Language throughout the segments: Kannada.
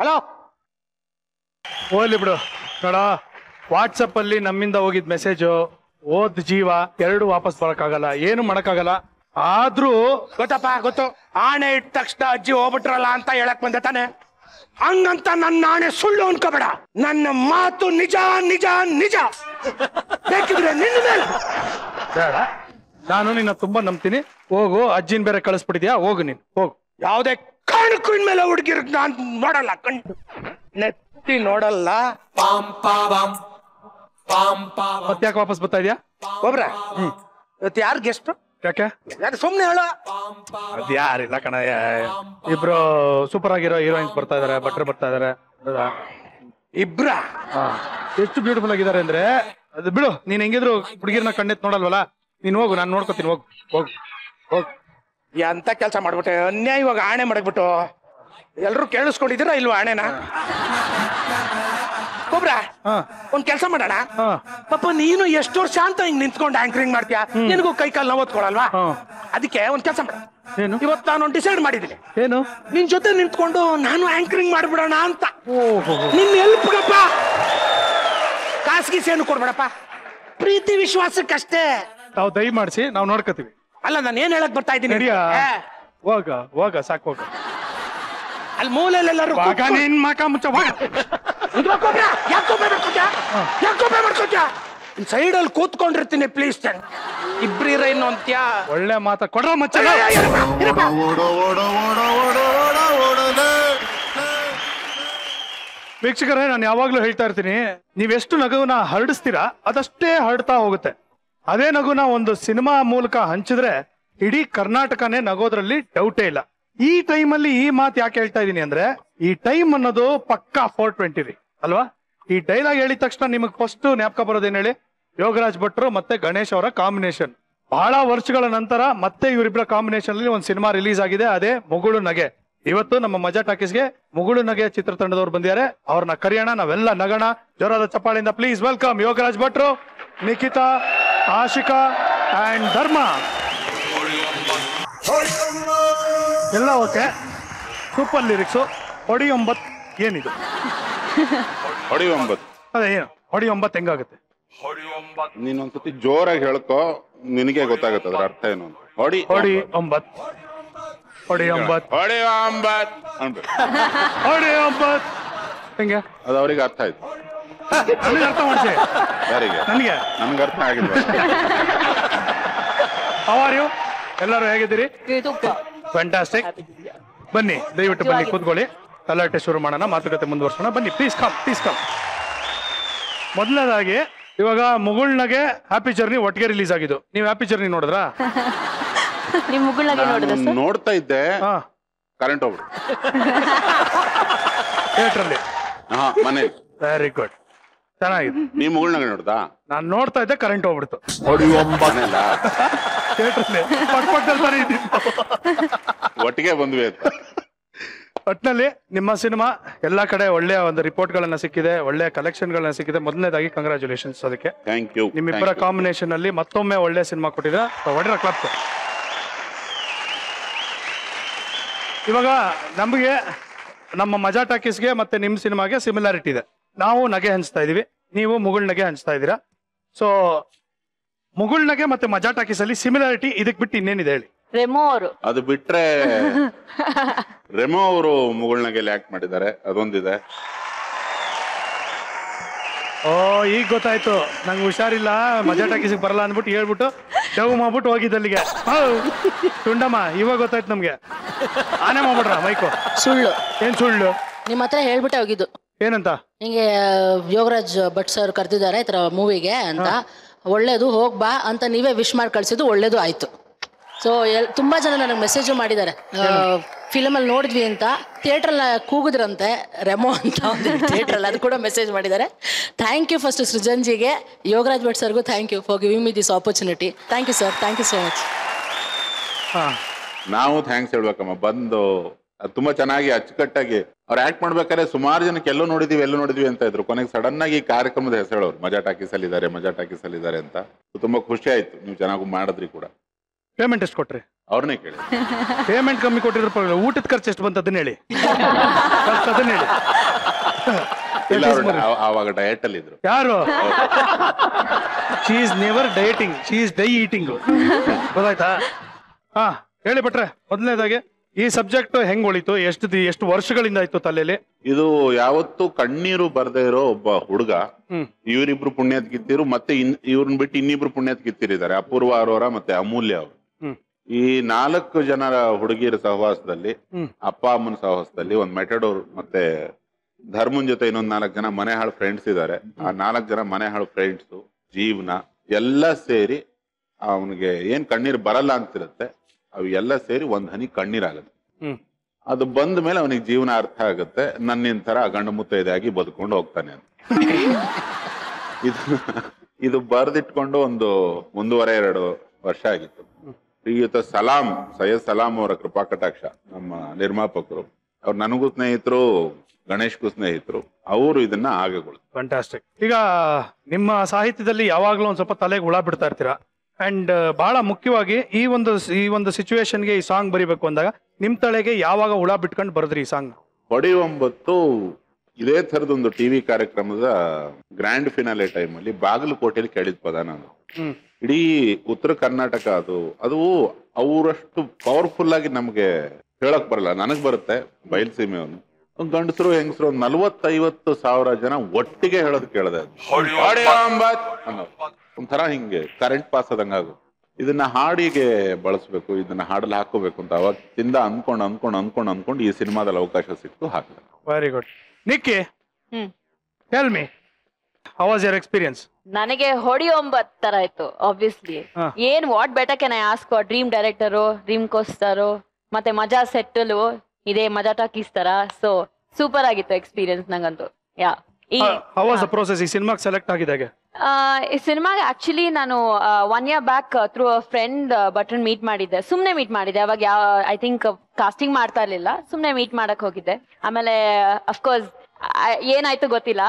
ಹಲೋ ಹೋಗ್ಲಿ ಬಿಡು ನೋಡ. ವಾಟ್ಸಪ್ ಅಲ್ಲಿ ನಮ್ಮಿಂದ ಹೋಗಿದ್ ಮೆಸೇಜು ಓದ್ ಜೀವ ಎರಡು ವಾಪಸ್ ಬರಕ್ಕಾಗಲ್ಲ, ಏನು ಮಾಡಕ್ಕಾಗಲ್ಲ. ಆದ್ರೂ ಗೊತ್ತಪ್ಪ ಗೊತ್ತು, ಆಣೆ ಇಟ್ಟ ತಕ್ಷಣ ಅಜ್ಜಿ ಹೋಗ್ಬಿಟ್ರಲ್ಲ ಅಂತ ಹೇಳಕ್ ಬಂದೆ ತಾನೆ. ಹಂಗಂತ ನನ್ನ ಆಣೆ ಸುಳ್ಳು ಅನ್ಕೋಬೇಡ, ನನ್ನ ಮಾತು ನಿಜ ನಿಜ ನಿಜ. ಬೇಕಿದ್ರೆ ನಿನ್ನ ಮೇಲೆ ಬೇಡ, ನಾನು ನಿನ್ನ ತುಂಬಾ ನಂಬ್ತೀನಿ. ಹೋಗು, ಅಜ್ಜಿನ ಬೇರೆ ಕಳಿಸ್ಬಿಟ್ಟಿದ್ಯಾ, ಹೋಗು ನೀನ್ ಹೋಗು. ಯಾವುದೇ ಕಾರಣಕ್ಕೂ ಇನ್ಮೇಲೆ ಹುಡುಗಿರ್ ನಾನ್ ನೋಡಲ್ಲ, ನೆತ್ತಿ ನೋಡಲ್ಲ. ಮತ್ತ್ಯಾಕೆ ವಾಪಸ್ ಬರ್ತಾ ಇದೆಯಾ? ಒಬ್ರ ಇವತ್ತು ಯಾರು ಗೆಸ್ಟ್? ಯಾಕೆ? ಯಾರು ಸುಮ್ನೆ ಹೇಳ. ಅದ್ ಯಾರಿಲ್ಲ ಕಣ, ಇಬ್ರು ಸೂಪರ್ ಆಗಿರೋ ಹೀರೋಯಿನ್ಸ್ ಬರ್ತಾ ಇದಾರೆ, ಭಟ್ರು ಬರ್ತಾ ಇದಾರೆ. ಇಬ್ರ ಎಷ್ಟು ಬ್ಯೂಟಿಫುಲ್ ಆಗಿದ್ದಾರೆ ಅಂದ್ರೆ ಅದು ಬಿಡು. ನೀನ್ ಹೆಂಗಿದ್ರು ಹುಡುಗಿರ್ನ ಕಣ್ಣೆತ್ ನೋಡಲ್ವಲ್ಲ, ನೀನ್ ಹೋಗು, ನಾನು ನೋಡ್ಕೋತೀನಿ. ಹೋಗು ಹೋಗು ಹೋಗು. ಎಂತ ಕೆಲಸ ಮಾಡ್ಬಿಟ್ಟೆ, ಅನ್ಯಾಯವಾಗ ಆಣೆ ಮಾಡಕ್ಬಿಟ್ಟು. ಎಲ್ರು ಕೇಳಿಸ್ಕೊಂಡಿದ್ದೀರಾ ಇಲ್ವಾ ಆಣೆನ? ಒಬ್ರ ಒಂದ್ ಕೆಲಸ ಮಾಡೋಣ. ಪಾಪ ನೀನು ಎಷ್ಟು ವರ್ಷ ಅಂತ ಹಿಂಗ್ ನಿಂತ್ಕೊಂಡು ಆಂಕರಿಂಗ್ ಮಾಡ್ತೀಯಾ, ನಿನಗೂ ಕೈ ಕಾಲು ನೋವು ಓದ್ಕೊಳಲ್ವಾ? ಅದಕ್ಕೆ ಒಂದ್ ಕೆಲಸ ಮಾಡ. ಇವತ್ತು ನಾನು ಡಿಸೈಡ್ ಮಾಡಿದ್ದೀನಿ. ಏನು? ನಿನ್ ಜೊತೆ ನಿಂತ್ಕೊಂಡು ನಾನು ಆಂಕರಿಂಗ್ ಮಾಡ್ಬಿಡೋಣ ಅಂತ. ನಿನ್ ಎಲ್ಪ್ಗಪ್ಪ, ಖಾಸಗಿ ಸೇನು ಕೊಡ್ಬೇಡಪ್ಪ, ಪ್ರೀತಿ ವಿಶ್ವಾಸಕ್ಕಷ್ಟೇ. ನಾವು ದಯ ಮಾಡಿಸಿ ನಾವು ನೋಡ್ಕೋತೀವಿ. ಅಲ್ಲ ನಾನು ಏನ್ ಹೇಳಕ್ ಬರ್ತಾ ಇದ್ದೀನಿ, ಹೋಗ ಹೋಗ ಸಾಕು ಹೋಗ. ಅಲ್ಲಿ ಮೂಲೆಯಲ್ಲೆಲ್ಲರೂ ನಿನ್ ಮಕ ಮುಚ್ಚ ಸೈಡ್ ಅಲ್ಲಿ ಕೂತ್ಕೊಂಡಿರ್ತೀನಿ ಪ್ಲೀಸ್. ಇಬ್ರಿರ ಇನ್ನು ಅಂತ್ಯಾ ಒಳ್ಳೆ ಮಾತ ಕೊಡ್ರ ಮಚ್ಚ. ವೀಕ್ಷಕರೇ, ನಾನು ಯಾವಾಗ್ಲೂ ಹೇಳ್ತಾ ಇರ್ತೀನಿ, ನೀವೆಷ್ಟು ನಗುವನ್ನ ಹರಡಿಸ್ತೀರಾ ಅದಷ್ಟೇ ಹರಡ್ತಾ ಹೋಗುತ್ತೆ. ಅದೇ ನಗುನ ಒಂದು ಸಿನಿಮಾ ಮೂಲಕ ಹಂಚಿದ್ರೆ ಇಡೀ ಕರ್ನಾಟಕನೇ ನಗೋದ್ರಲ್ಲಿ ಡೌಟೇ ಇಲ್ಲ. ಈ ಟೈಮಲ್ಲಿ ಈ ಮಾತು ಯಾಕೆ ಹೇಳ್ತಾ ಇದೀನಿ ಅಂದ್ರೆ, ಈ ಟೈಮ್ ಅನ್ನೋದು ಪಕ್ಕಾ 420 ರೀ ಅಲ್ವಾ? ಈ ಡೈಲಾಗ್ ಹೇಳಿದ ತಕ್ಷಣ ನಿಮಗ್ ಫಸ್ಟ್ ಜ್ಞಾಪಕ ಬರೋದೇನ್ ಹೇಳಿ? ಯೋಗರಾಜ್ ಭಟ್ರು ಮತ್ತೆ ಗಣೇಶ್ ಅವರ ಕಾಂಬಿನೇಷನ್. ಬಹಳ ವರ್ಷಗಳ ನಂತರ ಮತ್ತೆ ಇವರಿಬ್ಬರ ಕಾಂಬಿನೇಷನ್ ಅಲ್ಲಿ ಒಂದು ಸಿನಿಮಾ ರಿಲೀಸ್ ಆಗಿದೆ, ಅದೇ ಮುಗುಳು ನಗೆ. ಇವತ್ತು ನಮ್ಮ ಮಜಾ ಟಾಕೀಸ್ಗೆ ಮುಗುಳು ನಗೆ ಚಿತ್ರತಂಡದವ್ರು ಬಂದಿದ್ದಾರೆ. ಅವ್ರನ್ನ ಕರೆಯೋಣ, ನಾವೆಲ್ಲ ನಗಣ. ಜೋರಾದ ಚಪ್ಪಾಳಿಂದ ಪ್ಲೀಸ್ ವೆಲ್ಕಮ್ ಯೋಗರಾಜ್ ಭಟ್ರು, ನಿಖಿತಾ, ಆಶಿಕಾ ಅಂಡ್ ಧರ್ಮ. ಎಲ್ಲ ಓಕೆ, ಸೂಪರ್ ಲಿರಿಕ್ಸು. ಹೊಡಿ 9 ಏನಿದು? ಹೊಡಿ 9 ಅದೇ ಏನು ಹೊಡಿ 9 ಹೆಂಗಾಗುತ್ತೆ? ನೀನೊಂದ್ಸತಿ ಜೋರಾಗಿ ಹೇಳ್ಕೊ, ನಿನಗೆ ಗೊತ್ತಾಗುತ್ತೆ ಅದ್ರ ಅರ್ಥ ಏನು. ಹೊಡಿ 9 ಹೊಡಿ 9 ಹೊಡಿ 9 ಅನ್ಬೇಕು. ಹೊಡಿ 9 ಹೆಂಗೆ? ಅದು ಅವ್ರಿಗೆ ಅರ್ಥ ಆಯ್ತು. ನನಗೆ ಅರ್ಥ ಮಾಡಿಸಿ. ಯಾರಿಗೆ? ನನಗೆ. ನನ್ಗೆ ಅರ್ಥ ಆಗಿಲ್ವ? How are you? ಎಲ್ಲರೂ ಹೇಗಿದ್ದೀರಿ? ಫ್ಯಾಂಟಾಸ್ಟಿಕ್. ಬನ್ನಿ, ದಯವಿಟ್ಟು ಬನ್ನಿ, ಕೂತ್ಕೊಳ್ಳಿ. ತಲಾಟೆ ಶುರು ಮಾಡೋಣ, ಮಾತುಕತೆ ಮುಂದುವರ್ಸೋಣ. ಬನ್ನಿ ಪ್ಲೀಸ್ ಕಮ್, ಪ್ಲೀಸ್ ಕಮ್. ಮೊದಲನೇದಾಗಿ ಇವಾಗ ಮುಗುಳ್ನಗೆ ಹ್ಯಾಪಿ ಜರ್ನಿ ಒಟ್ಟಿಗೆ ರಿಲೀಸ್ ಆಗಿದ್ದು. ನೀವು ಹ್ಯಾಪಿ ಜರ್ನಿ ನೋಡಿದ್ರಾ? ನೋಡ್ತಾ ಇದ್ದೆ, ಕರೆಂಟ್ ಹೋಗ್ಬಿಡು ಥಿಯೇಟರ್ ಅಲ್ಲಿ. ಮನೇಲಿ. ವೆರಿ ಗುಡ್, ಚೆನ್ನಾಗಿದೆ. ನೀ ಮುಗುಳ್ನಾಗ ನೋಡ್ದಾ? ನಾನ್ ನೋಡ್ತಾ ಇದ್ದೆ, ಕರೆಂಟ್ ಹೋಗ್ಬಿಡ್ತು. ಥಿಯೇಟರ್ ಅಲ್ಲಿ ಪಕ್ಕದಲ್ಲಿ ಇದ್ದೀನಿ, ಒಟ್ಟಿಗೆ ಬಂದ್ವಿ ಅಂತ. ಒಟ್ಟಿನಲ್ಲಿ ನಿಮ್ಮ ಸಿನಿಮಾ ಎಲ್ಲಾ ಕಡೆ ಒಳ್ಳೆಯ ಒಂದು ರಿಪೋರ್ಟ್ ಗಳನ್ನ ಸಿಕ್ಕಿದೆ, ಒಳ್ಳೆಯ ಕಲೆಕ್ಷನ್ ಗಳನ್ನ ಸಿಕ್ಕಿದೆ. ಮೊದಲನೇದಾಗಿ ಕಂಗ್ರಾಚುಲೇಷನ್ಸ್ ಅದಕ್ಕೆ. Thank you. ನಿಮ್ಮಿಬ್ಬರ ಕಾಂಬಿನೇಷನ್ ಅಲ್ಲಿ ಮತ್ತೊಮ್ಮೆ ಒಳ್ಳೆ ಸಿನಿಮಾ ಕೊಟ್ಟಿದೆ, ಒಳ್ಳೆ ಕ್ಲಬ್. ಇವಾಗ ನಮಗೆ ನಮ್ಮ ಮಜಾ ಟಾಕೀಸ್ಗೆ ಮತ್ತೆ ನಿಮ್ ಸಿನಿಮಾಗೆ ಸಿಮಿಲಾರಿಟಿ ಇದೆ. ನಾವು ನಗೆ ಹಂಚ್ತಾ ಇದೀವಿ, ನೀವು ಮುಗುಳ್ನಗೆ ಹಂಚ್ತಾ ಇದ್ದೀರಾ. ಸೊ ಮುಗುಳ್ನಗೆ ಮತ್ತೆ ಮಜಾ ಟಾಕೀಸ್ ಅಲ್ಲಿ ಸಿಮಿಲಾರಿಟಿ ಇದಕ್ ಬಿಟ್ಟು ಇನ್ನೇನಿದೆ ಹೇಳಿ? ರೆಮೋ ಅವರು ಅದು ಬಿಟ್ರೆ ರೆಮೋ ಅವರು ಮುಗುಳ್ನಾಗೆ ಆಕ್ಟ್ ಮಾಡಿದ್ದಾರೆ, ಅದೊಂದಿದೆ. ಓ, ಈಗ ಗೊತ್ತಾಯ್ತು. ನಂಗೆ ಹುಷಾರಿಲ್ಲ, ಮಜಾ ಟಾಕೀಸಿಗೆ ಬರಲ್ಲ ಅಂದ್ಬಿಟ್ಟು ಹೇಳ್ಬಿಟ್ಟು ಡವ್ ಮಾಡ್ಬಿಟ್ಟು ಹೋಗಿದ್ದ ಅಲ್ಲಿಗೆ. ತುಂಡಮ್ಮ, ಇವಾಗ ಗೊತ್ತಾಯ್ತು ನಮ್ಗೆ. ಆನೆ ಮಾಡ್ಬಿಟ್ರ ಮೈಕು? ಸುಳ್ಳು. ಏನ್ ಸುಳ್ಳು? ನಿಮ್ಮ ಹತ್ರ ಹೇಳ್ಬಿಟ್ಟೆ ಹೋಗಿದ್ದು. ಏನಂತ? ಹಿಂಗೆ ಯೋಗರಾಜ್ ಭಟ್ ಸರ್ ಕರೆದಿದ್ದಾರೆ ಈ ತರ ಮೂವಿಗೆ ಅಂತ, ಒಳ್ಳೇದು ಹೋಗ್ಬಾ ಅಂತ ನೀವೇ ವಿಶ್ ಮಾಡಿ ಕಳ್ಸಿದ್ದು, ಒಳ್ಳೇದು ಆಯ್ತು. ಸೊ ತುಂಬಾ ಜನ ನನಗೆ ಮೆಸೇಜು ಮಾಡಿದ್ದಾರೆ, ಫಿಲಮಲ್ಲಿ ನೋಡಿದ್ವಿ ಅಂತ. ಥಿಯೇಟ್ರಲ್ಲಿ ಕೂಗಿದ್ರಂತೆ ರೆಮೋ ಅಂತ ಒಂದು ಥಿಯೇಟ್ರಲ್ಲಿ, ಅದು ಕೂಡ ಮೆಸೇಜ್ ಮಾಡಿದ್ದಾರೆ. ಥ್ಯಾಂಕ್ ಯು ಫಸ್ಟ್ ಸೃಜನ್ಜಿಗೆ, ಯೋಗರಾಜ್ ಭಟ್ ಸರ್ಗೂ thank you for giving me this opportunity. Thank you sir, thank you so much. ನಾವು ಥ್ಯಾಂಕ್ಸ್ ಹೇಳ್ಬೇಕಮ್ಮ. ಬಂದು ತುಂಬಾ ಚೆನ್ನಾಗಿ ಅಚ್ಚುಕಟ್ಟಾಗಿ ಅವ್ರು ಆಕ್ಟ್ ಮಾಡ್ಬೇಕಾದ್ರೆ ಸುಮಾರು ಜನಕ್ಕೆ ಎಲ್ಲೋ ನೋಡಿದ್ವಿ ಅಂತ ಇದ್ರು. ಕೊನೆಗೆ ಸಡನ್ ಆಗಿ ಕಾರ್ಯಕ್ರಮದ ಹೆಸರು ಹೇಳೋರು, ಮಜಾ ಟಾಕೀಸ್ ಅಲ್ಲಿ ಇದ್ದಾರೆ ಅಂತ. ತುಂಬಾ ಖುಷಿ ಆಯ್ತು, ನೀವು ಚೆನ್ನಾಗಿ ಮಾಡಿದ್ರಿ ಕೂಡ. ಪೇಮೆಂಟ್ ಎಷ್ಟು ಕೊಟ್ರಿ? ಅವ್ರನ್ನೇ ಕೇಳಿ. ಪೇಮೆಂಟ್ ಕಮ್ಮಿ ಕೊಟ್ಟಿರೋ ಊಟದ ಖರ್ಚು ಎಷ್ಟು ಬಂತ ಅದನ್ನ ಹೇಳಿ. ಅದನ್ನ ಹೇಳಿ. ಇಲ್ಲ ಆವಾಗ ಡಯಟ್ ಅಲ್ಲಿ ಇದ್ರು. ಯಾರು? She is never dieting, she is die eating. ಗೊತ್ತಾಯ್ತಾ? ಹಾ ಹೇಳಿ ಭಟ್ರೆ, ಮೊದಲನೇದಾಗೆ ಈ ಸಬ್ಜೆಕ್ಟ್ ಹೆಂಗ್ ಉಳಿತು? ಎಷ್ಟು ವರ್ಷಗಳಿಂದ ಆಯ್ತು ತಲೆಯಲ್ಲಿ? ಇದು ಯಾವತ್ತು ಕಣ್ಣೀರು ಬರ್ದೇ ಇರೋ ಒಬ್ಬ ಹುಡುಗ, ಇವರಿಬ್ರು ಪುಣ್ಯತ್ ಕಿತ್ತಿರು, ಮತ್ತೆ ಇವ್ರನ್ನ ಬಿಟ್ಟು ಇನ್ನಿಬ್ರು ಪುಣ್ಯತ್ ಕಿತ್ತಿರಿದ್ದಾರೆ, ಅಪೂರ್ವ ಅರೋರ ಮತ್ತೆ ಅಮೂಲ್ಯ ಅವರು. ಈ 4 ಜನರ ಹುಡುಗಿಯರ ಸಹವಾಸದಲ್ಲಿ, ಅಪ್ಪ ಅಮ್ಮನ ಸಹವಾಸದಲ್ಲಿ ಒಂದ್ ಮೆಟಡೋರ್ ಮತ್ತೆ ಧರ್ಮನ್ ಜೊತೆ ಇನ್ನೊಂದ್ 4 ಜನ ಮನೆ ಹಾಳು ಫ್ರೆಂಡ್ಸ್ ಇದ್ದಾರೆ. ಆ 4 ಜನ ಮನೆ ಹಾಳು ಫ್ರೆಂಡ್ಸ್ ಜೀವನ ಎಲ್ಲ ಸೇರಿ ಅವನಿಗೆ ಏನ್ ಕಣ್ಣೀರ್ ಬರಲ್ಲ ಅಂತಿರುತ್ತೆ, ಅವು ಎಲ್ಲ ಸೇರಿ ಒಂದ್ ಹನಿ ಕಣ್ಣೀರಾಗುತ್ತೆ. ಅದು ಬಂದ ಮೇಲೆ ಅವನಿಗೆ ಜೀವನ ಅರ್ಥ ಆಗುತ್ತೆ, ನನ್ನಿನ ತರ ಗಂಡು ಮುತ್ತೈದೆಯಾಗಿ ಬದುಕೊಂಡು ಹೋಗ್ತಾನೆ ಅಂತ. ಇದು ಬರ್ದಿಟ್ಕೊಂಡು ಒಂದು 1.5-2 ವರ್ಷ ಆಗಿತ್ತು. ಶ್ರೀಯುತ ಸೈಯದ್ ಸಲಾಂ ಅವರ ಕೃಪಾ ಕಟಾಕ್ಷ, ನಮ್ಮ ನಿರ್ಮಾಪಕರು, ಅವ್ರು ನನಗೂ ಸ್ನೇಹಿತರು, ಗಣೇಶ್ಗೂ ಸ್ನೇಹಿತರು, ಅವರು ಇದನ್ನ ಆಗಗಳು. ಫ್ಯಾಂಟಾಸ್ಟಿಕ್. ಈಗ ನಿಮ್ಮ ಸಾಹಿತ್ಯದಲ್ಲಿ ಯಾವಾಗ್ಲೂ ಒಂದ್ ಸ್ವಲ್ಪ ತಲೆಗೆ ಹುಳ ಬಿಡ್ತಾ ಇರ್ತೀರಾ, ಅಂಡ್ ಬಹಳ ಮುಖ್ಯವಾಗಿ ಈ ಒಂದು ಸಿಚುವೇಶನ್ಗೆ ಈ ಸಾಂಗ್ ಬರಿಬೇಕು ಅಂದಾಗ ನಿಮ್ ತಲೆಗೆ ಯಾವಾಗ ಹುಳ ಬಿಟ್ಕೊಂಡು ಬರದ್ರಿ ಈ ಸಾಂಗ್? ಹೊಡೆಯೊಂಬತ್ತು ಇದೇ ತರದೊಂದು ಟಿವಿ ಕಾರ್ಯಕ್ರಮದ ಗ್ರ್ಯಾಂಡ್ ಫಿನಾಲೆ ಟೈಮ್ ಅಲ್ಲಿ ಬಾಗಲಕೋಟೆಯಲ್ಲಿ ಕೇಳಿದ ಪದ ನಾನು. ಇಡೀ ಉತ್ತರ ಕರ್ನಾಟಕ ಅದು ಅವರಷ್ಟು ಪವರ್ಫುಲ್ ಆಗಿ ನಮ್ಗೆ ಹೇಳಕ್ ಬರಲ್ಲ, ನನಗ್ ಬರುತ್ತೆ. ಬಯಲ್ಸೀಮೆಯವನು ಗಂಡಸರು ಹೆಂಗಸರು 40-50 ಸಾವಿರ ಜನ ಒಟ್ಟಿಗೆ ಹೇಳೋದು ಕೇಳದೆ, ಒಂಥರ ಹಿಂಗೆ ಕರೆಂಟ್ ಪಾಸ್ ಆದಂಗ. ಇದನ್ನ ಹಾಡಿಗೆ ಬಳಸ್ಬೇಕು, ಇದನ್ನ ಹಾಡಲ್ಲಿ ಹಾಕೋಬೇಕು ಅಂತ ಅವತ್ತಿಂದ ಅನ್ಕೊಂಡು ಈ ಸಿನಿಮಾದಲ್ಲಿ ಅವಕಾಶ ಸಿಕ್ತು, ಹಾಕಿದೆ. Very good. Nikki, tell me, how was your experience? ನನಗೆ ಹೊಡೆಯೊಂಬತ್ತು ತರ ಇತ್ತು. ಆಬ್ವಿಯಸ್ಲಿ ಏನ್ what better can I ask for dream director, dream costar, ಮತ್ತೆ ಮಜಾ ಸೆಟ್ಟಲು ಇದೇ ಮಜಾ ಟಾಕೀಸ್ ತರ. ಸೊ ಸೂಪರ್ ಆಗಿತ್ತು ಎಕ್ಸ್ಪೀರಿಯನ್ಸ್ ನಂಗಂತೂ. ಯಾ, ಹೌ ವಾಸ್ ದ ಪ್ರೋಸೆಸ್? ಈ ಸಿನಿಮಾಗೆ ಸೆಲೆಕ್ಟ್ ಆಗಿದಾಗ ಈ ಸಿನಿಮಾಗೆ ಆಕ್ಚುಲಿ ನಾನು 1 year back through a friend ಬಟ್ರನ್ ಮೀಟ್ ಮಾಡಿದ್ದೆ, ಸುಮ್ನೆ ಮೀಟ್ ಮಾಡಿದ್ದೆ. ಅವಾಗ ಐ ಥಿಂಕ್ ಕಾಸ್ಟಿಂಗ್ ಮಾಡ್ತಾ ಇರ್ಲಿಲ್ಲ, ಸುಮ್ನೆ ಮೀಟ್ ಮಾಡಕ್ ಹೋಗಿದ್ದೆ. ಆಮೇಲೆ ಅಫ್ಕೋರ್ಸ್ ಏನಾಯ್ತು ಗೊತ್ತಿಲ್ಲ,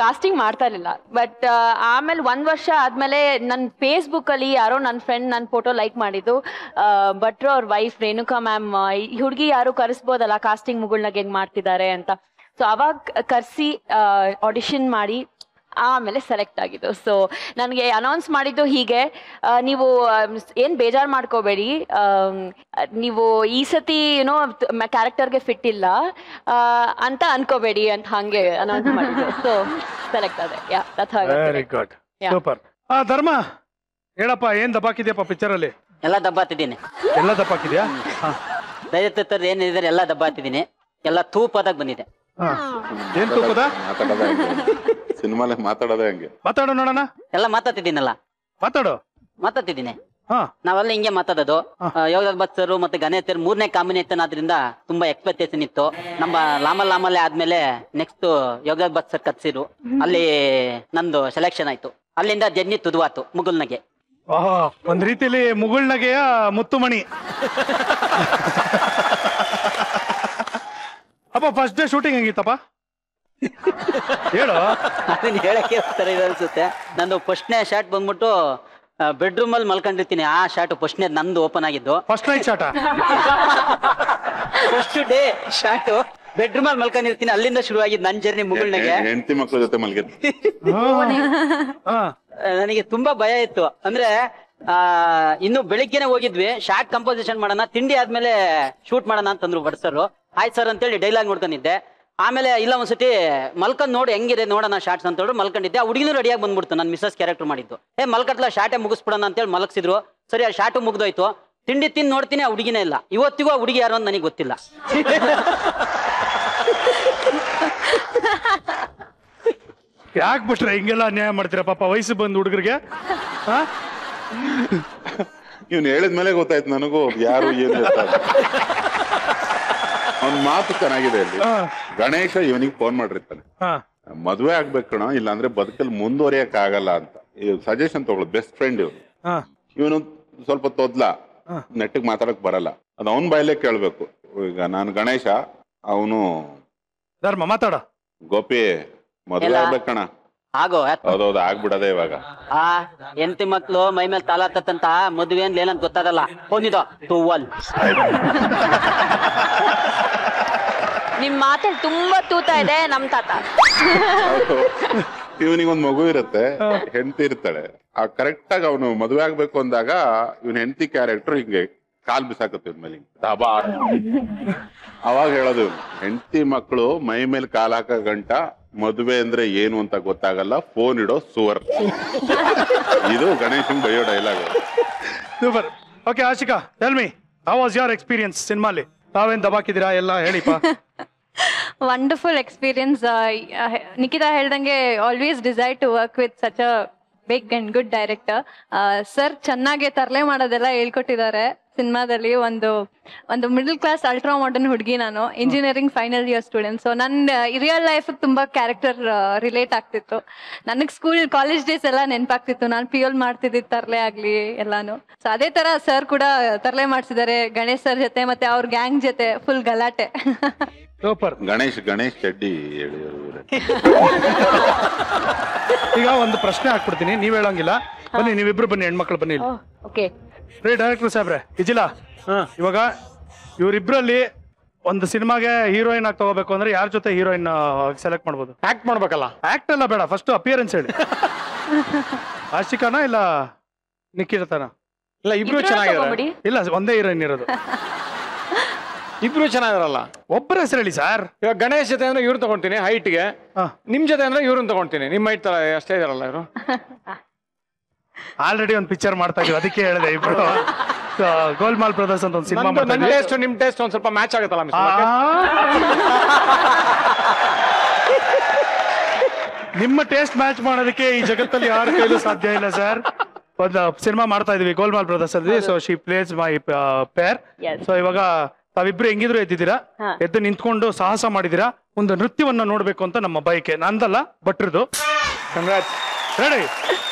ಕಾಸ್ಟಿಂಗ್ ಮಾಡ್ತಾ ಇರ್ಲಿಲ್ಲ. ಬಟ್ ಆಮೇಲೆ 1 ವರ್ಷ ಆದ್ಮೇಲೆ ನನ್ನ ಫೇಸ್ಬುಕ್ ಅಲ್ಲಿ ಯಾರೋ ನನ್ನ ಫ್ರೆಂಡ್ ನನ್ನ ಫೋಟೋ ಲೈಕ್ ಮಾಡಿದ್ದು, ಭಟ್ರು ಅವ್ರ ವೈಫ್ ರೇಣುಕಾ ಮ್ಯಾಮ್, ಈ ಹುಡುಗಿ ಯಾರು ಕರೆಸ್ಬೋದಲ್ಲ ಕಾಸ್ಟಿಂಗ್ ಮುಗುಳ್ನಾಗ ಹೆಂಗ್ ಮಾಡ್ತಿದ್ದಾರೆ ಅಂತ. ಸೊ ಅವಾಗ ಕರ್ಸಿ ಆಡಿಷನ್ ಮಾಡಿ ಆಮೇಲೆ ಸೆಲೆಕ್ಟ್ ಆಗಿದ್ದು. ಸೊ ನನಗೆ ಅನೌನ್ಸ್ ಮಾಡಿದ್ದು ಹೀಗೆ, ನೀವು ಏನ್ ಬೇಜಾರು ಮಾಡ್ಕೋಬೇಡಿ, ನೀವು ಈ ಸತಿ ಏನೋ ಕ್ಯಾರೆಕ್ಟರ್ಗೆ ಫಿಟ್ ಇಲ್ಲ ಅಂತ ಅನ್ಕೋಬೇಡಿ ಅಂತ ಹಂಗೆ ಅನೌನ್ಸ್ ಮಾಡಿದ್ದು. ಸೊ ಸೆಲೆಕ್ಟ್ ಆದೆ. Very good, super. ಧರ್ಮ ಹೇಳಪ್ಪ, ಏನ್ ದಬ್ಬಾಕಿದ್ಯಪ್ಪ ಪಿಕ್ಚರ್ ಅಲ್ಲಿ? ಎಲ್ಲ ದಬ್ಬಾತಿದ್ದೀನಿ. ಎಲ್ಲ ದಬ್ಬಾಕಿದ್ಯಾ? ದಯವಿಟ್ಟು ಏನಿದ್ದಾರೆ ಎಲ್ಲ ದಬ್ಬಾತಿದ್ದೀನಿ. ಎಲ್ಲ ತೂಪದಾಗ ಬಂದಿದೆ. ಏನ್ ತೂಪದ? ಸಿನಿಮಾಲೆ ಮಾತಾಡೋದೇ ಹಂಗೆ. ಮಾತಾಡೋ ನೋಡೋಣ. ಎಲ್ಲ ಮಾತಾಡ್ತಿದ್ದೀನಲ್ಲ, ಮಾತಾಡ್ತಿದ್ದೀನಿ. ನಾವೆಲ್ಲ ಹಿಂಗೆ ಮಾತಾಡೋದು. ಯೋಗರಾಜ್ ಭಟ್ ಸರ್ ಮತ್ತೆ ಗಣೇಶ್ ಸರ್ 3ನೇ ಕಾಂಬಿನೇಷನ್ ಆದ್ರಿಂದ ತುಂಬಾ ಎಕ್ಸ್ಪೆಕ್ಟೇಷನ್ ಇತ್ತು. ನಮ್ಮ ಲಾಮಲ್ಲೇ ಆದ್ಮೇಲೆ ನೆಕ್ಸ್ಟ್ ಯೋಗರಾಜ್ ಭಟ್ ಸರ್ ಕರ್ಸಿರು, ಅಲ್ಲಿ ನಂದು ಸೆಲೆಕ್ಷನ್ ಆಯ್ತು. ಅಲ್ಲಿಂದ ಜರ್ನಿ ತುದುವಾತು ಮುಗುಲ್ನಗೆ. ಒಂದ್ ರೀತಿಯಲ್ಲಿ ಮುಗುಳ್ನಗೆಯ ಮುತ್ತುಮಣಿ. ಅಪ್ಪ ಫಸ್ಟ್ ಡೇ ಶೂಟಿಂಗ್ ಹೆಂಗಿತ್ತಪ್ಪ ಹೇಳು? ಅದನ್ನ ಹೇಳಕ್ಕೆ ಅನ್ಸುತ್ತೆ. ನಂದು ಫಸ್ಟ್ನೇ ಶಾಟ್ ಬಂದ್ಬಿಟ್ಟು ಬೆಡ್ರೂಮ್ ಅಲ್ಲಿ ಮಲ್ಕೊಂಡಿರ್ತೀನಿ. ಆ ಶಾಟ್ ಫಸ್ಟ್ನೇ ನಂದು ಓಪನ್ ಆಗಿದ್ದು. ಫಸ್ಟ್ ನೈಟ್ ಶಾಟ? ಫಸ್ಟ್ ಡೇ ಶಾಟ್ ಬೆಡ್ರೂಮ್ ಅಲ್ಲಿ ಮಲ್ಕೊಂಡಿರ್ತೀನಿ. ಅಲ್ಲಿಂದ ಶುರು ಆಗಿದ್ದು ನನ್ನ ಜರ್ನಿ ಮುಗುಳ್ನಾಗೆ. ಹೆಂಡತಿ ಮಕ್ಕಳ ಜೊತೆ ಮಲ್ಗಿದ್ದು. ನನಗೆ ತುಂಬಾ ಭಯ ಇತ್ತು. ಅಂದ್ರೆ ಇನ್ನು ಬೆಳಿಗ್ಗೆನೆ ಹೋಗಿದ್ವಿ, ಶಾರ್ಟ್ ಕಂಪೋಸಿಷನ್ ಮಾಡೋಣ, ತಿಂಡಿ ಆದ್ಮೇಲೆ ಶೂಟ್ ಮಾಡೋಣ ಅಂತಂದ್ರು ಬಡ್ಸರು. ಆಯ್ತು ಸರ್ ಅಂತೇಳಿ ಡೈಲಾಗ್ ನೋಡ್ಕೊಂಡಿದ್ದೆ. ಆಮೇಲೆ ಇಲ್ಲ ಒಂದ್ಸತಿ ಮಲ್ಕೊಂಡ್ ನೋಡಿ ಹೆಂಗಿದೆ ನೋಡೋಣ ಶಾರ್ಟ್ಸ್ ಅಂತ ಹೇಳಿ ಮಲ್ಕೊಂಡಿದ್ದೆ. ಆ ಹುಡುಗಿನೂ ರೆಡಿಯಾಗಿ ಬಂದ್ಬಿಡ್ತು, ನನ್ನ ಮಿಸಸ್ ಕ್ಯಾರೆಕ್ಟರ್ ಮಾಡಿದ್ದು. ಮಲ್ಕಟ್ಲ ಶಾರ್ಟೇ ಮುಗಿಸ್ಬಿಡೋಣ ಅಂತೇಳಿ ಮಲಗಿಸಿದ್ರು. ಸರಿ, ಆ ಶಾರ್ಟು ಮುಗ್ದೋಯ್ತು. ತಿಂಡಿ ತಿಂದು ನೋಡ್ತೀನಿ, ಆ ಹುಡುಗಿನೇ ಇಲ್ಲ. ಇವತ್ತಿಗೂ ಆ ಹುಡುಗಿ ಯಾರು ಅಂತ ನನಗೆ ಗೊತ್ತಿಲ್ಲ. ಯಾಕೆ ಬಿಟ್ರೆ ಹಿಂಗೆಲ್ಲ ಅನ್ಯಾಯ ಮಾಡ್ತೀರಾ ಪಾಪ ವಯಸ್ಸು ಬಂದು ಹುಡುಗರಿಗೆ? ಇವ್ನು ಹೇಳಿದ್ಮೇಲೆ ಗೊತ್ತಾಯ್ತು ನನಗೂ ಯಾರು ಏನು. ಅವ್ನ ಮಾತು ಚೆನ್ನಾಗಿದೆ. ಅಲ್ಲಿ ಗಣೇಶ ಇವನಿಗೆ ಫೋನ್ ಮಾಡಿರ್ತಾನೆ, ಮದ್ವೆ ಆಗ್ಬೇಕು ಕಣ, ಇಲ್ಲಾಂದ್ರೆ ಬದುಕಲ್ಲಿ ಮುಂದುವರಿಯಕ್ ಆಗಲ್ಲ ಅಂತ. ಸಜೆಷನ್ ತಗೊಳ್ಳೋದು. ಬೆಸ್ಟ್ ಫ್ರೆಂಡ್ ಇವನು ಸ್ವಲ್ಪ ತೊದ್ಲ, ನೆಟ್ಟಿಗೆ ಮಾತಾಡಕ್ ಬರಲ್ಲ. ಅದು ಅವನ್ ಬಾಯಲ್ಲೇ ಕೇಳ್ಬೇಕು. ಈಗ ನಾನು ಗಣೇಶ, ಅವನು ಧರ್ಮ ಮಾತಾಡ. ಗೋಪಿ ಮದ್ವೆ ಆಗ್ಬೇಕಣ. ಹೌದೌದು, ಆಗ್ಬಿಡದೆ ಇವಾಗ. ಎಂಟಿ ಮಕ್ಳು ಮೈ ಮೇಲೆ ತಾಲ ಹತ್ತಂತ ಮದುವೆ ಅಂತ ಏನಂತ ಗೊತ್ತಾಗಲ್ಲ. ಹೋಗಿದ ಟೂವಲ್ ನಿಮ್ ಮಾತಲ್ಲಿ ತುಂಬಾ ತೂತ ಇದೆ ನಮ್ ತಾತ. ಇವನಿಗೊಂದ್ ಮಗು ಇರುತ್ತೆ, ಹೆಂಡತಿ ಇರ್ತಾಳೆ. ಆ ಕರೆಕ್ಟ್ ಆಗಿ ಅವನು ಮದುವೆ ಆಗ್ಬೇಕು ಅಂದಾಗ ಇವನ್ ಹೆಂಡತಿ ಕ್ಯಾರೆಕ್ಟರ್ ಹಿಂಗೆ ಕಾಲ್ ಬಿಸಾಕತ್ತೆ ಇವ್ನ ಮೇಲೆ ದಾಬಾ. ಅವಾಗ ಹೇಳೋದು, ಹೆಂಡತಿ ಮಕ್ಕಳು ಮೈ ಮೇಲೆ ಕಾಲ್ ಹಾಕ ಗಂಟ ಮದುವೆ ಅಂದ್ರೆ ಏನು ಅಂತ ಗೊತ್ತಾಗಲ್ಲ, ಫೋನ್ ಇಡೋ ಸುವರ್. ಇದು ಗಣೇಶನ್ ಬಯೋ dialogue. Super. Okay Ashika, tell me, how was your experience ಸಿನಿಮಾಲಿ? ತಾವೇನ್ ದಬಾಕಿದ್ದೀರಾ ಎಲ್ಲ ಹೇಳಿಪ್ಪ. Wonderful experience. ನಿಖಿತಾ ಹೇಳ್ದಂಗೆ always desire to work with such a big and good director. Sir ಚೆನ್ನಾಗಿ ತರಲೆ ಮಾಡೋದೆಲ್ಲ ಹೇಳ್ಕೊಟ್ಟಿದ್ದಾರೆ ಸಿನಿಮಾದಲ್ಲಿ. ಒಂದು ಮಿಡಲ್ ಕ್ಲಾಸ್ ಅಲ್ಟ್ರಾ ಮಾಡರ್ನ್ ಹುಡುಗಿ, ನಾನು engineering final year student. So ನನ್ನ ರಿಯಲ್ ಲೈಫ್ ತುಂಬಾ ಕ್ಯಾರೆಕ್ಟರ್ ರಿಲೇಟ್ ಆಗ್ತಿತ್ತು. ನನಗೆ ಕಾಲೇಜ್ ಡೇಸ್ ಎಲ್ಲ ನೆನಪಾಗ್ತಿತ್ತು. ನಾನು PL ಮಾಡ್ತಿದ್ದಿದ್ದು ತರಲೆ ಆಗ್ಲಿ ಎಲ್ಲಾನು. ಸೊ ಅದೇ ತರ ಸರ್ ಕೂಡ ತರಲೆ ಮಾಡ್ಸಿದ್ದಾರೆ ಗಣೇಶ್ ಸರ್ ಜೊತೆ, ಮತ್ತೆ ಅವ್ರ ಗ್ಯಾಂಗ್ ಜೊತೆ ಫುಲ್ ಗಲಾಟೆ. ಸೂಪರ್. ಗಣೇಶ್ ಚಡ್ಡಿ ಹೇಳಿ. ಈಗ ಒಂದು ಪ್ರಶ್ನೆ ಹಾಕ್ಬಿಡ್ತೀನಿ, ನೀವ್ ಹೇಳಂಗಿಲ್ಲ. ಬನ್ನಿ, ನೀವಿಬ್ರು ಬನ್ನಿ, ಹೆಣ್ಮಕ್ಳು ಬನ್ನಿ. ಓಕೆ ರೀ ಡೈರೆಕ್ಟರ್ ಸಾಹೇಬ್ರೆ, ಇಜಿಲಾ, ಇವಾಗ ಇವರಿಬ್ರಲ್ಲಿ ಒಂದು ಸಿನಿಮಾಗೆ ಹೀರೋಯಿನ್ ಆಗಿ ತಗೋಬೇಕು ಅಂದ್ರೆ ಯಾರ ಜೊತೆ ಹೀರೋಯಿನ್ ಸೆಲೆಕ್ಟ್ ಮಾಡ್ಬೋದು? ಆಕ್ಟ್ ಮಾಡ್ಬೇಕಲ್ಲ? ಆಕ್ಟ್ ಎಲ್ಲ ಬೇಡ, ಫಸ್ಟ್ ಅಪಿಯರೆನ್ಸ್ ಹೇಳಿ. ಆಶಿಕಾನ ಇಲ್ಲ ನಿಖಿಲತನ? ಇಲ್ಲ, ಇಬ್ರು ಚೆನ್ನಾಗಿದ್ದಾರೆ. ಇಲ್ಲ, ಒಂದೇ ಹೀರೋಯಿನ್ ಇರೋದು. ಇಬ್ರು ಚೆನ್ನಾಗಿರಲ್ಲ. ಒಬ್ಬರ ಹೆಸರು ಹೇಳಿ ಸರ್. ಇವಾಗ ಗಣೇಶ್ ಜೊತೆ ಅಂದ್ರೆ ಇವ್ರು ತಗೊಂತೀನಿ ಹೈಟ್ಗೆ, ನಿಮ್ ಜೊತೆ ಅಂದ್ರೆ ಇವ್ರನ್ನ ತಗೊಂತೀನಿ. ನಿಮ್ ಹೈಟ್ ತರ ಅಷ್ಟೇ ಇದಾರಲ್ಲ ಇವರು. ಆಲ್ರೆಡಿ ಒಂದು ಪಿಕ್ಚರ್ ಮಾಡ್ತಾ ಇದೀವಿ, ಅದಕ್ಕೆ ಹೇಳಿದೆ. ಇಬ್ರು ಗೋಲ್ಮಾಲ್ ಬ್ರದರ್ಸ್ ಅಂತ ಒಂದು ಸಿನಿಮಾ ಮಾಡ್ತಾ ನನ್ನ ಟೇಸ್ಟ್ ನಿಮ್ ಟೇಸ್ಟ್ ಒಂದ್ ಸ್ವಲ್ಪ ಮ್ಯಾಚ್ ಆಗುತ್ತಲ್ಲ. ನಿಮ್ಮ ಟೇಸ್ಟ್ ಮ್ಯಾಚ್ ಮಾಡೋದಕ್ಕೆ ಈ ಜಗತ್ತಲ್ಲಿ ಯಾರ ಕೈಲೂ ಸಾಧ್ಯ ಇಲ್ಲ ಸರ್. ಒಂದು ಸಿನಿಮಾ ಮಾಡ್ತಾ ಇದೀವಿ ಗೋಲ್ಮಾಲ್ ಬ್ರದರ್ಸ್ ಅಲ್ಲಿ. So she plays my pair. So ಇವಾಗ ತಾವಿಬ್ರು ಹೆಂಗಿದ್ರು ಎದ್ದಿದ್ದೀರಾ, ಎದ್ದು ನಿಂತ್ಕೊಂಡು ಸಾಹಸ ಮಾಡಿದೀರಾ. ಒಂದು ನೃತ್ಯವನ್ನ ನೋಡ್ಬೇಕು ಅಂತ ನಮ್ಮ ಬಯಕೆ. ನಂದಲ್ಲ, ಭಟ್ರದು. ಕಂಗ್ರಾಟ್ಸ್. Ready,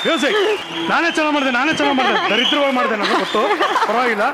music. ನಾನೇ ಚೆನ್ನಾಗಿ ಮಾಡಿದೆ, ದರಿದ್ರವಾಗಿ ಮಾಡಿದೆ, ನನಗೆ ಗೊತ್ತು, ಪರವಾಗಿಲ್ಲ.